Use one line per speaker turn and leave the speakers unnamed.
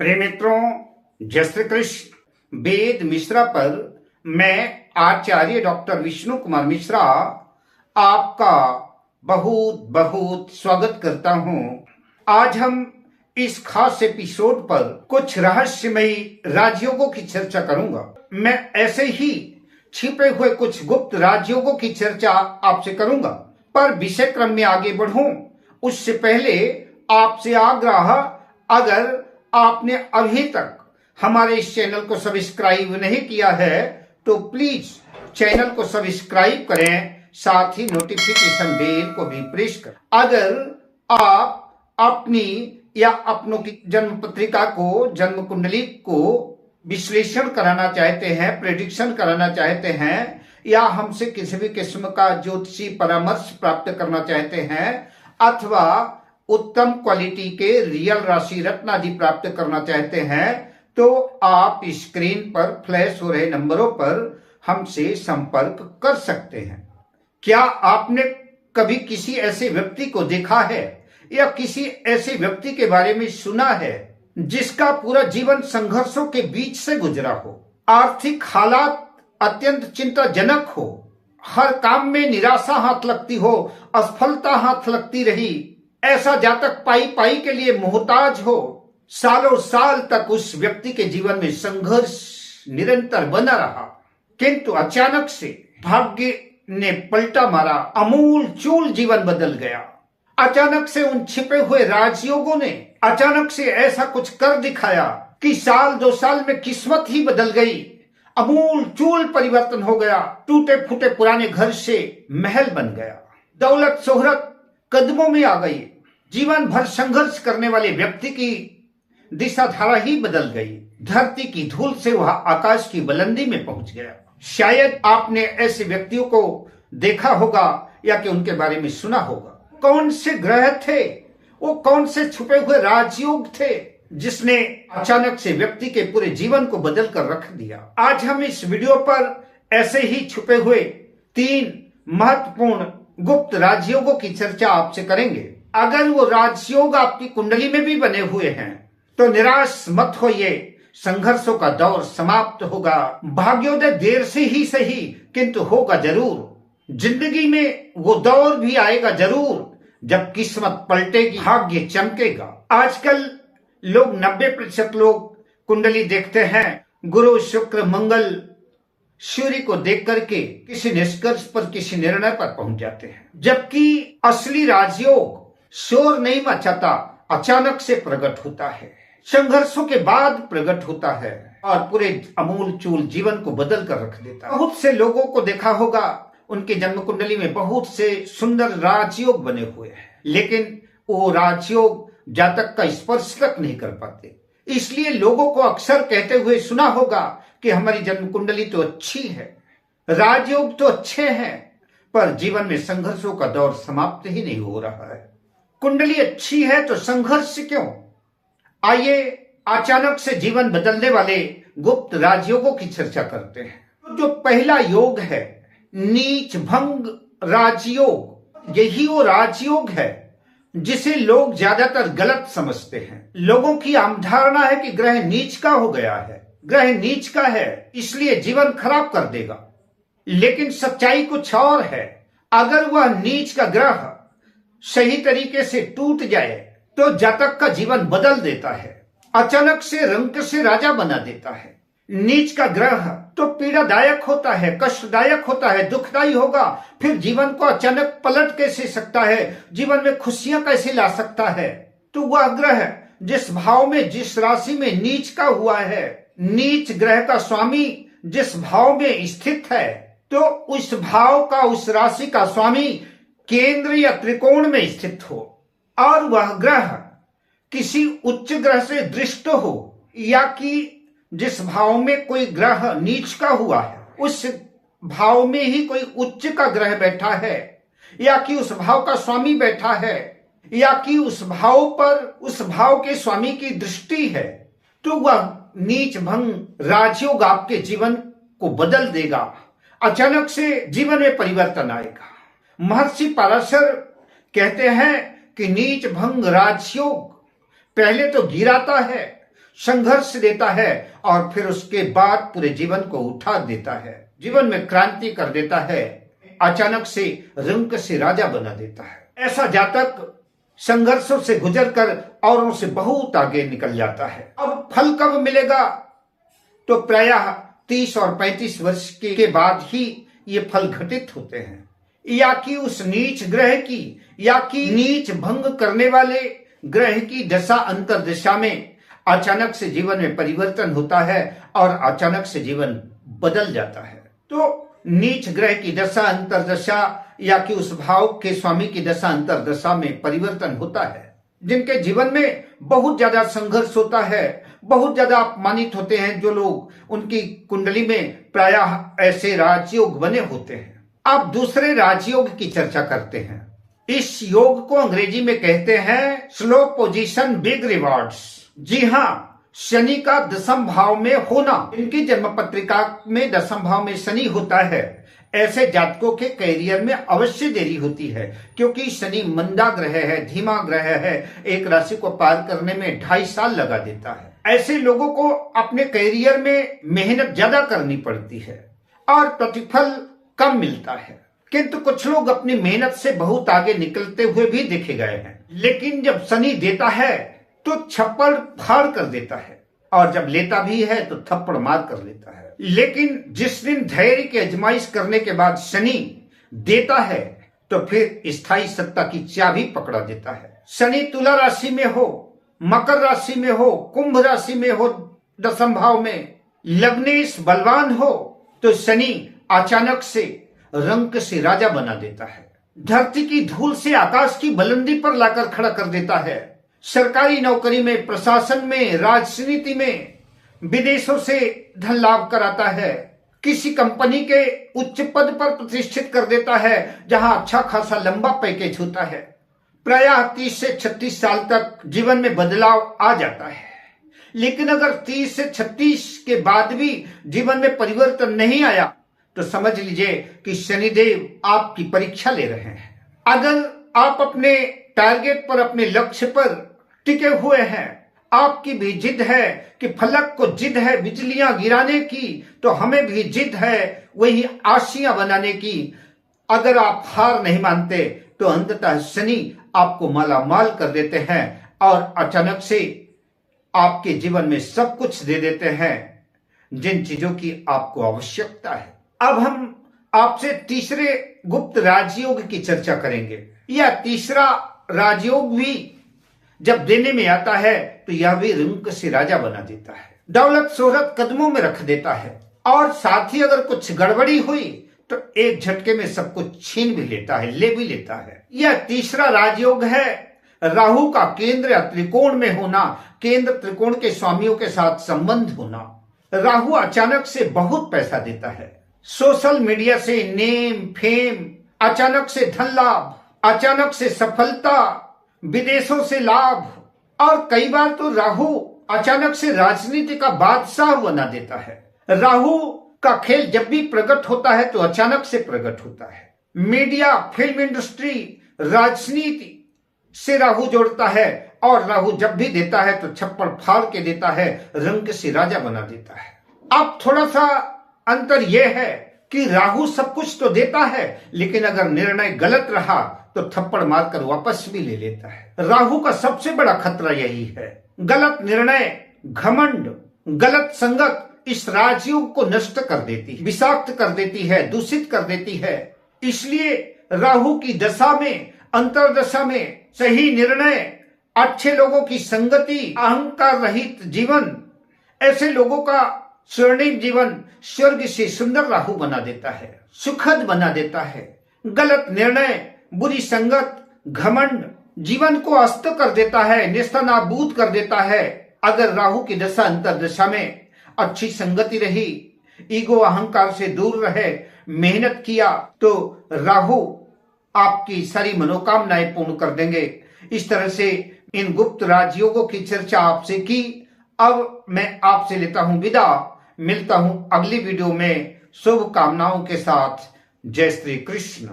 प्रिय मित्रों, जय श्री कृष्ण। वेद मिश्रा पर मैं आचार्य डॉक्टर विष्णु कुमार मिश्रा आपका बहुत बहुत स्वागत करता हूं। आज हम इस खास एपिसोड पर कुछ रहस्यमयी राजयोगों की चर्चा करूंगा। मैं ऐसे ही छिपे हुए कुछ गुप्त राजयोगों की चर्चा आपसे करूंगा, पर विषय क्रम में आगे बढ़ूं उससे पहले आपसे आग्रह, अगर आपने अभी तक हमारे इस चैनल को सब्सक्राइब नहीं किया है तो प्लीज चैनल को सब्सक्राइब करें, साथ ही नोटिफिकेशन बेल को भी प्रेस करें। अगर आप अपनी या अपनों की जन्म पत्रिका को, जन्म कुंडली को विश्लेषण कराना चाहते हैं, प्रेडिक्शन कराना चाहते हैं, या हमसे किसी भी किस्म का ज्योतिषी परामर्श प्राप्त करना चाहते हैं, अथवा उत्तम क्वालिटी के रियल राशि रत्न आदि प्राप्त करना चाहते हैं, तो आप स्क्रीन पर फ्लैश हो रहे नंबरों पर हमसे संपर्क कर सकते हैं। क्या आपने कभी किसी ऐसे व्यक्ति को देखा है या किसी ऐसे व्यक्ति के बारे में सुना है जिसका पूरा जीवन संघर्षों के बीच से गुजरा हो, आर्थिक हालात अत्यंत चिंताजनक हो, हर काम में निराशा हाथ लगती हो, असफलता हाथ लगती रही, ऐसा जातक पाई पाई के लिए मोहताज हो, सालों साल तक उस व्यक्ति के जीवन में संघर्ष निरंतर बना रहा, किंतु अचानक से भाग्य ने पलटा मारा, अमूल चूल जीवन बदल गया। अचानक से उन छिपे हुए राजयोगों ने अचानक से ऐसा कुछ कर दिखाया कि साल 2 साल में किस्मत ही बदल गई, अमूल चूल परिवर्तन हो गया। टूटे फूटे पुराने घर से महल बन गया, दौलत शोहरत कदमों में आ गई, जीवन भर संघर्ष करने वाले व्यक्ति की दिशा धारा ही बदल गई, धरती की धूल से वह आकाश की बुलंदी में पहुंच गया। शायद आपने ऐसे व्यक्तियों को देखा होगा या कि उनके बारे में सुना होगा। कौन से ग्रह थे वो, कौन से छुपे हुए राजयोग थे जिसने अचानक से व्यक्ति के पूरे जीवन को बदल कर रख दिया। आज हम इस वीडियो पर ऐसे ही छुपे हुए 3 महत्वपूर्ण गुप्त राजयोगों की चर्चा आपसे करेंगे। अगर वो राजयोग आपकी कुंडली में भी बने हुए हैं तो निराश मत होइए, संघर्षों का दौर समाप्त होगा। भाग्योदय देर से ही सही किंतु होगा जरूर। जिंदगी में वो दौर भी आएगा जरूर जब किस्मत पलटेगी, भाग्य चमकेगा। आजकल लोग 90% लोग कुंडली देखते हैं, गुरु शुक्र मंगल सूर्य को देख करके किसी निष्कर्ष पर, किसी निर्णय पर पहुंच जाते हैं, जबकि असली राजयोग शोर नहीं मचाता, अचानक से प्रकट होता है, संघर्षों के बाद प्रकट होता है और पूरे अमूल चूल जीवन को बदल कर रख देता है। बहुत से लोगों को देखा होगा, उनकी जन्म कुंडली में बहुत से सुंदर राजयोग बने हुए हैं, लेकिन वो राजयोग जातक का स्पर्श तक नहीं कर पाते। इसलिए लोगों को अक्सर कहते हुए सुना होगा कि हमारी जन्म कुंडली तो अच्छी है, राजयोग तो अच्छे हैं, पर जीवन में संघर्षों का दौर समाप्त ही नहीं हो रहा है। कुंडली अच्छी है तो संघर्ष क्यों? आइए अचानक से जीवन बदलने वाले गुप्त राजयोगों की चर्चा करते हैं। जो पहला योग है नीच भंग राजयोग, यही वो राजयोग है जिसे लोग ज्यादातर गलत समझते हैं। लोगों की आम धारणा है कि ग्रह नीच का हो गया है, ग्रह नीच का है इसलिए जीवन खराब कर देगा, लेकिन सच्चाई कुछ और है। अगर वह नीच का ग्रह सही तरीके से टूट जाए तो जातक का जीवन बदल देता है, अचानक से रंक से राजा बना देता है। नीच का ग्रह तो पीड़ादायक होता है, कष्टदायक होता है, दुखदायी होगा, फिर जीवन को अचानक पलट कैसे सकता है, जीवन में खुशियां कैसे ला सकता है। तो वह ग्रह जिस भाव में, जिस राशि में नीच का हुआ है, नीच ग्रह का स्वामी जिस भाव में स्थित है, तो उस भाव का, उस राशि का स्वामी केंद्र या त्रिकोण में स्थित हो और वह ग्रह किसी उच्च ग्रह से दृष्ट हो, या कि जिस भाव में कोई ग्रह नीच का हुआ है उस भाव में ही कोई उच्च का ग्रह बैठा है, या कि उस भाव का स्वामी बैठा है, या कि उस भाव पर उस भाव के स्वामी की दृष्टि है, तो वह नीच भंग राजयोग आपके जीवन को बदल देगा। अचानक से जीवन में परिवर्तन आएगा। महर्षि पराशर कहते हैं कि नीच भंग राजयोग पहले तो गिराता है, संघर्ष देता है और फिर उसके बाद पूरे जीवन को उठा देता है, जीवन में क्रांति कर देता है, अचानक से रंक से राजा बना देता है। ऐसा जातक संघर्षों से गुजरकर औरों से बहुत आगे निकल जाता है। अब फल कब मिलेगा? तो प्रायः 30 और 35 वर्ष के बाद ही ये फल घटित होते हैं, या कि उस नीच ग्रह की या कि नीच भंग करने वाले ग्रह की दशा अंतर्दशा में अचानक से जीवन में परिवर्तन होता है और अचानक से जीवन बदल जाता है। तो नीच ग्रह की दशा अंतर्दशा या कि उस भाव के स्वामी की दशा अंतर्दशा में परिवर्तन होता है। जिनके जीवन में बहुत ज्यादा संघर्ष होता है, बहुत ज्यादा अपमानित होते हैं जो लोग, उनकी कुंडली में प्रायः ऐसे राजयोग बने होते हैं। अब दूसरे राजयोग की चर्चा करते हैं। इस योग को अंग्रेजी में कहते हैं स्लो पोजीशन बिग रिवॉर्ड्स। जी हाँ, शनि का दशम भाव में होना, इनकी जन्म पत्रिका में दशम भाव में शनि होता है। ऐसे जातकों के करियर में अवश्य देरी होती है, क्योंकि शनि मंदा ग्रह है, धीमा ग्रह है, एक राशि को पार करने में 2.5 साल लगा देता है। ऐसे लोगों को अपने करियर में मेहनत ज्यादा करनी पड़ती है और प्रतिफल कम मिलता है, किंतु कुछ लोग अपनी मेहनत से बहुत आगे निकलते हुए भी देखे गए हैं। लेकिन जब शनि देता है तो छप्पड़ फाड़ कर देता है, और जब लेता भी है तो थप्पड़ मार कर लेता है। लेकिन जिस दिन धैर्य की आजमाइश करने के बाद शनि देता है तो फिर स्थायी सत्ता की चाबी पकड़ा देता है। शनि तुला राशि में हो, मकर राशि में हो, कुंभ राशि में हो, दशम भाव में लग्नेश बलवान हो, तो शनि अचानक से रंक से राजा बना देता है। धरती की धूल से आकाश की बुलंदी पर लाकर खड़ा कर देता है। सरकारी नौकरी में, प्रशासन में, राजनीति में, विदेशों से धन लाभ कराता है। किसी कंपनी के उच्च पद पर प्रतिष्ठित कर देता है जहां अच्छा खासा लंबा पैकेज होता है। प्रायः 30 से 36 साल तक जीवन में बदलाव आ जाता है। लेकिन अगर 30 से 36 के बाद भी जीवन में परिवर्तन नहीं आया तो समझ लीजिए कि शनिदेव आपकी परीक्षा ले रहे हैं। अगर आप अपने टारगेट पर, अपने लक्ष्य पर टिके हुए हैं, आपकी भी जिद है कि फलक को जिद है बिजलियां गिराने की, तो हमें भी जिद है वही आशियां बनाने की। अगर आप हार नहीं मानते तो अंततः शनि आपको माला माल कर देते हैं और अचानक से आपके जीवन में सब कुछ दे देते हैं जिन चीजों की आपको आवश्यकता है। अब हम आपसे तीसरे गुप्त राजयोग की चर्चा करेंगे। यह तीसरा राजयोग भी जब देने में आता है तो यह भी रंक से राजा बना देता है, दौलत शोहरत कदमों में रख देता है, और साथ ही अगर कुछ गड़बड़ी हुई तो एक झटके में सब कुछ छीन भी लेता है, ले भी लेता है। यह तीसरा राजयोग है राहु का केंद्र या त्रिकोण में होना, केंद्र त्रिकोण के स्वामियों के साथ संबंध होना। राहु अचानक से बहुत पैसा देता है, सोशल मीडिया से नेम फेम, अचानक से धन लाभ, अचानक से सफलता, विदेशों से लाभ, और कई बार तो राहु अचानक से राजनीति का बादशाह बना देता है। राहु का खेल जब भी प्रकट होता है तो अचानक से प्रकट होता है। मीडिया, फिल्म इंडस्ट्री, राजनीति से राहु जोड़ता है, और राहु जब भी देता है तो छप्पड़ फाड़ के देता है, रंक से राजा बना देता है। अब थोड़ा सा अंतर यह है कि राहु सब कुछ तो देता है, लेकिन अगर निर्णय गलत रहा तो थप्पड़ मारकर वापस भी ले लेता है। राहु का सबसे बड़ा खतरा यही है। गलत निर्णय, घमंड, गलत संगत इस राजयोग को नष्ट कर देती है, विषाक्त कर देती है, दूषित कर देती है। इसलिए राहु की दशा में, अंतर्दशा में सही निर्णय, अच्छे लोगों की संगति, अहंकार रहित जीवन, ऐसे लोगों का स्वर्णिम जीवन स्वर्ग से सुंदर राहु बना देता है, सुखद बना देता है। गलत निर्णय, बुरी संगत, घमंड जीवन को अस्त कर देता है, नेस्तनाबूद कर देता है। अगर राहु की दशा अंतर्दशा में अच्छी संगति रही, ईगो अहंकार से दूर रहे, मेहनत किया, तो राहु आपकी सारी मनोकामनाएं पूर्ण कर देंगे। इस तरह से इन गुप्त राजयोगों की चर्चा आपसे की। अब मैं आपसे लेता हूं विदा, मिलता हूं अगली वीडियो में शुभ कामनाओं के साथ। जय श्री कृष्ण।